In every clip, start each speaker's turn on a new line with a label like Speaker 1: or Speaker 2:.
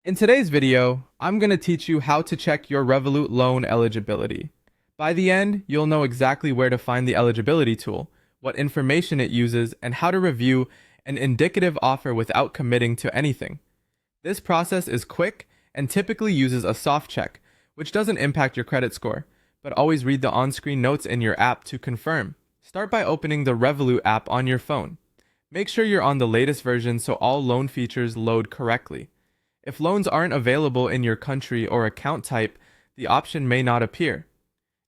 Speaker 1: In today's video, I'm going to teach you how to check your Revolut loan eligibility. By the end, you'll know exactly where to find the eligibility tool, what information it uses, and how to review an indicative offer without committing to anything. This process is quick and typically uses a soft check, which doesn't impact your credit score, but always read the on-screen notes in your app to confirm. Start by opening the Revolut app on your phone. Make sure you're on the latest version so all loan features load correctly. If loans aren't available in your country or account type, the option may not appear.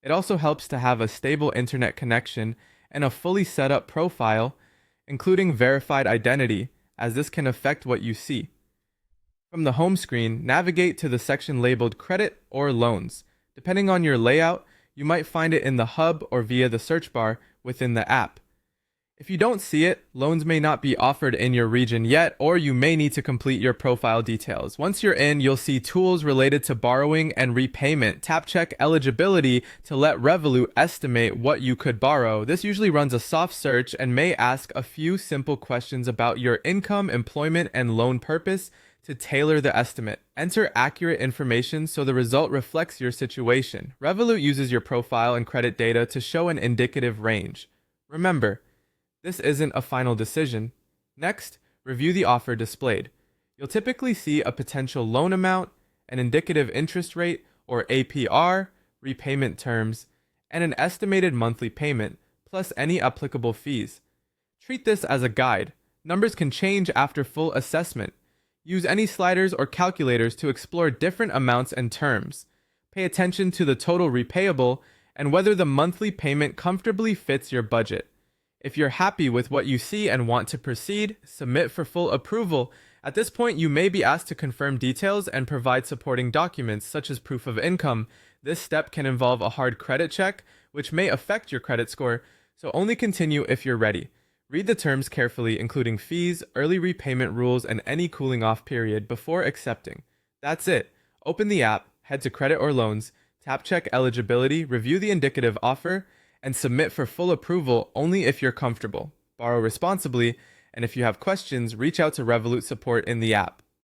Speaker 1: It also helps to have a stable internet connection and a fully set up profile, including verified identity, as this can affect what you see. From the home screen, navigate to the section labeled Credit or Loans. Depending on your layout, you might find it in the hub or via the search bar within the app. If you don't see it, loans may not be offered in your region yet, or you may need to complete your profile details. Once you're in, you'll see tools related to borrowing and repayment. Tap check eligibility to let Revolut estimate what you could borrow. This usually runs a soft search and may ask a few simple questions about your income, employment, and loan purpose to tailor the estimate. Enter accurate information so the result reflects your situation. Revolut uses your profile and credit data to show an indicative range. Remember, this isn't a final decision. Next, review the offer displayed. You'll typically see a potential loan amount, an indicative interest rate or APR, repayment terms, and an estimated monthly payment, plus any applicable fees. Treat this as a guide. Numbers can change after full assessment. Use any sliders or calculators to explore different amounts and terms. Pay attention to the total repayable and whether the monthly payment comfortably fits your budget. If you're happy with what you see and want to proceed, submit for full approval. At this point, you may be asked to confirm details and provide supporting documents, such as proof of income. This step can involve a hard credit check, which may affect your credit score, so only continue if you're ready. Read the terms carefully, including fees, early repayment rules, and any cooling off period before accepting. That's it. Open the app, head to Credit or Loans, tap check eligibility, review the indicative offer, and submit for full approval only if you're comfortable. Borrow responsibly, and if you have questions, reach out to Revolut support in the app.